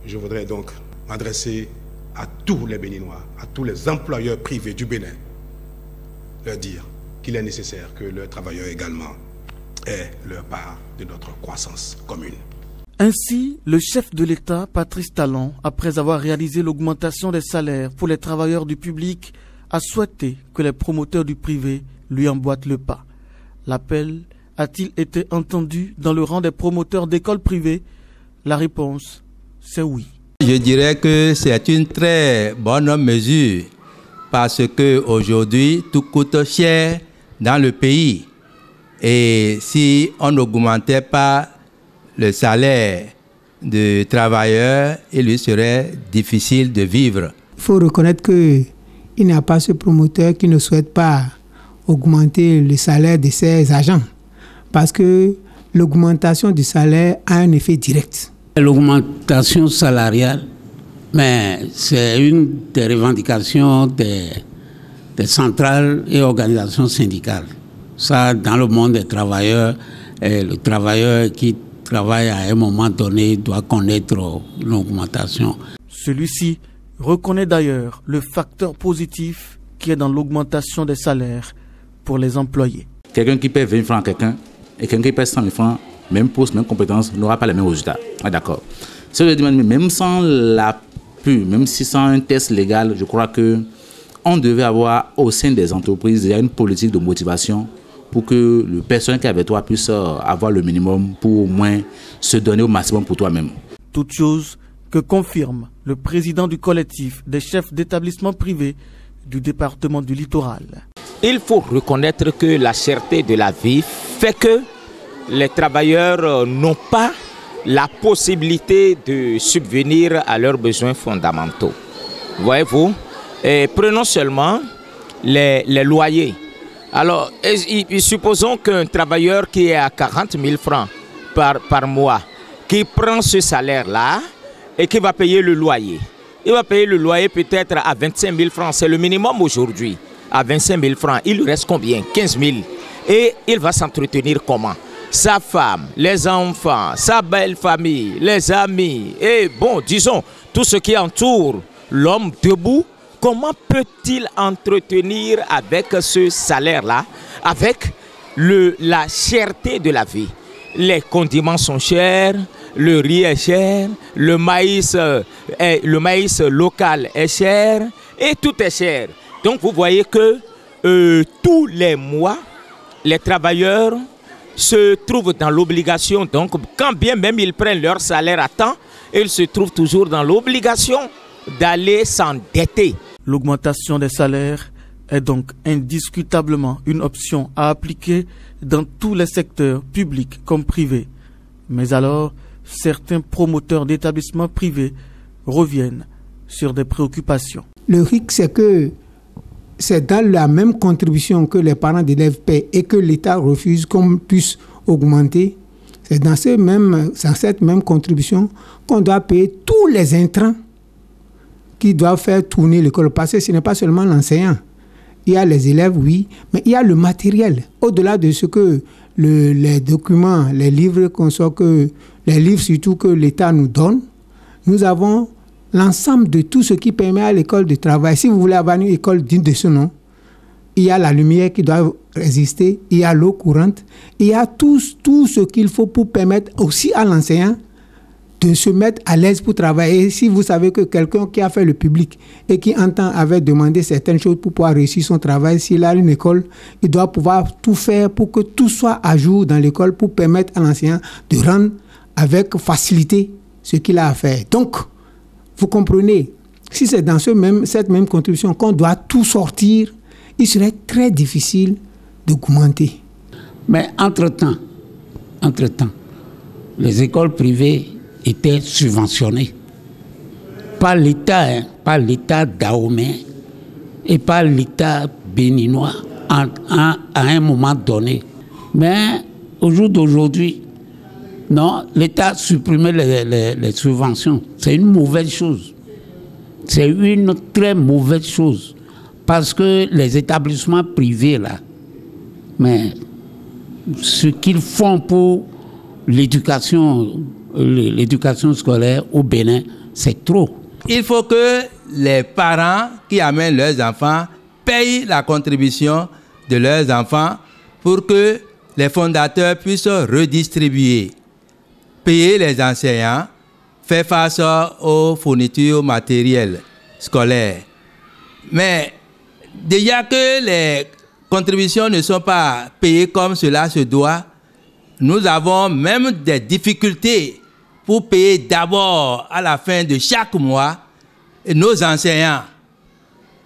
je voudrais donc m'adresser à tous les Béninois, à tous les employeurs privés du Bénin, leur dire qu'il est nécessaire que leurs travailleurs également aient leur part de notre croissance commune. Ainsi, le chef de l'État, Patrice Talon, après avoir réalisé l'augmentation des salaires pour les travailleurs du public, a souhaité que les promoteurs du privé lui emboîtent le pas. L'appel a-t-il été entendu dans le rang des promoteurs d'écoles privées? La réponse, c'est oui. Je dirais que c'est une très bonne mesure parce qu'aujourd'hui, tout coûte cher dans le pays. Et si on n'augmentait pas le salaire de travailleurs, il lui serait difficile de vivre. Il faut reconnaître qu'il n'y a pas ce promoteur qui ne souhaite pas augmenter le salaire de ses agents. Parce que l'augmentation du salaire a un effet direct. L'augmentation salariale, mais c'est une des revendications des centrales et organisations syndicales. Ça, dans le monde des travailleurs, le travailleur qui travaille à un moment donné doit connaître une augmentation. Celui-ci reconnaît d'ailleurs le facteur positif qui est dans l'augmentation des salaires pour les employés. Quelqu'un qui paie 20 francs à quelqu'un et quelqu'un qui paie 100 000 francs, même poste, même compétence, n'aura pas les mêmes résultats. Ah, d'accord. Ce que je dis, même sans l'appui, même si sans un test légal, je crois qu'on devait avoir au sein des entreprises une politique de motivation pour que le personnel qui est avec toi puisse avoir le minimum pour au moins se donner au maximum pour toi-même. Toute chose que confirme le président du collectif des chefs d'établissements privés du département du Littoral. Il faut reconnaître que la cherté de la vie fait que les travailleurs n'ont pas la possibilité de subvenir à leurs besoins fondamentaux. Voyez-vous, prenons seulement les loyers. Alors, supposons qu'un travailleur qui est à 40 000 francs par mois, qui prend ce salaire-là et qui va payer le loyer. Il va payer le loyer peut-être à 25 000 francs, c'est le minimum aujourd'hui. À 25 000 francs, il lui reste combien? 15 000. Et il va s'entretenir comment? Sa femme, les enfants, sa belle famille, les amis, et bon, disons, tout ce qui entoure l'homme debout. Comment peut-il entretenir avec ce salaire-là, avec la cherté de la vie? Les condiments sont chers, le riz est cher, le maïs local est cher, et tout est cher. Donc vous voyez que tous les mois, les travailleurs se trouvent dans l'obligation, donc quand bien même ils prennent leur salaire à temps, ils se trouvent toujours dans l'obligation d'aller s'endetter. L'augmentation des salaires est donc indiscutablement une option à appliquer dans tous les secteurs publics comme privés. Mais alors, certains promoteurs d'établissements privés reviennent sur des préoccupations. Le risque, c'est que c'est dans la même contribution que les parents d'élèves paient et que l'État refuse qu'on puisse augmenter. C'est dans cette même contribution qu'on doit payer tous les intrants qui doivent faire tourner l'école. Parce que ce n'est pas seulement l'enseignant. Il y a les élèves, oui, mais il y a le matériel. Au-delà de ce que les documents, les livres les livres surtout que l'État nous donne, nous avons l'ensemble de tout ce qui permet à l'école de travailler. Si vous voulez avoir une école digne de ce nom, il y a la lumière qui doit résister, il y a l'eau courante, il y a tout ce qu'il faut pour permettre aussi à l'enseignant de se mettre à l'aise pour travailler. Et si vous savez que quelqu'un qui a fait le public et qui avait demandé certaines choses pour pouvoir réussir son travail, s'il a une école, il doit pouvoir tout faire pour que tout soit à jour dans l'école pour permettre à l'enseignant de rendre avec facilité ce qu'il a à faire. Donc, vous comprenez, si c'est dans cette même contribution qu'on doit tout sortir, il serait très difficile d'augmenter. Mais entre-temps, les écoles privées étaient subventionnées par l'État, par l'État dahomey et par l'État béninois à un moment donné. Mais au jour d'aujourd'hui, non, l'État a supprimé les subventions. C'est une mauvaise chose. C'est une très mauvaise chose. Parce que les établissements privés, là, mais ce qu'ils font pour l'éducation scolaire au Bénin C'est trop. Il faut que les parents qui amènent leurs enfants payent la contribution de leurs enfants pour que les fondateurs puissent redistribuer, payer les enseignants, faire face aux fournitures matérielles scolaires. Mais déjà que les contributions ne sont pas payées comme cela se doit, nous avons même des difficultés pour payer d'abord à la fin de chaque mois nos enseignants.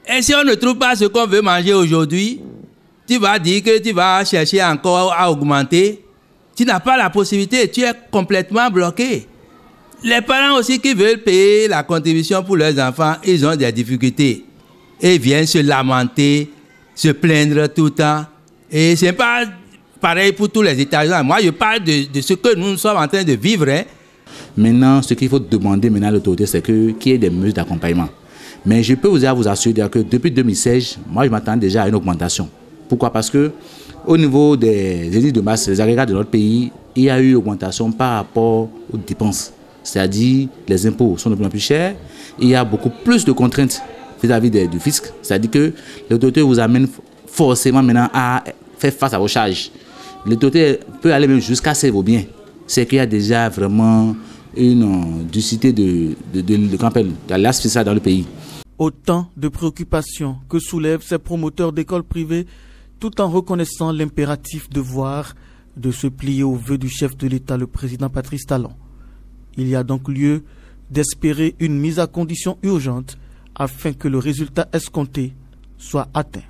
Et si on ne trouve pas ce qu'on veut manger aujourd'hui, tu vas dire que tu vas chercher encore à augmenter. Tu n'as pas la possibilité, tu es complètement bloqué. Les parents aussi qui veulent payer la contribution pour leurs enfants, ils ont des difficultés. Et ils viennent se lamenter, se plaindre tout le temps. Et ce n'est pas pareil pour tous les états. Moi, je parle de ce que nous sommes en train de vivre. Maintenant, ce qu'il faut demander maintenant à l'autorité, c'est qu'il y ait des mesures d'accompagnement. Mais je peux vous assurer que depuis 2016, moi, je m'attends déjà à une augmentation. Pourquoi? Parce que au niveau des indices de masse, les agrégats de notre pays, il y a eu une augmentation par rapport aux dépenses. C'est-à-dire les impôts sont de plus en plus chers. Il y a beaucoup plus de contraintes vis-à-vis du fisc. C'est-à-dire que l'autorité vous amène forcément maintenant à faire face à vos charges. L'autorité peut aller même jusqu'à casser vos biens. C'est qu'il y a déjà vraiment une densité de la fiscale dans le pays. Autant de préoccupations que soulèvent ces promoteurs d'écoles privées, tout en reconnaissant l'impératif devoir de se plier aux vœux du chef de l'État, le président Patrice Talon. Il y a donc lieu d'espérer une mise à condition urgente afin que le résultat escompté soit atteint.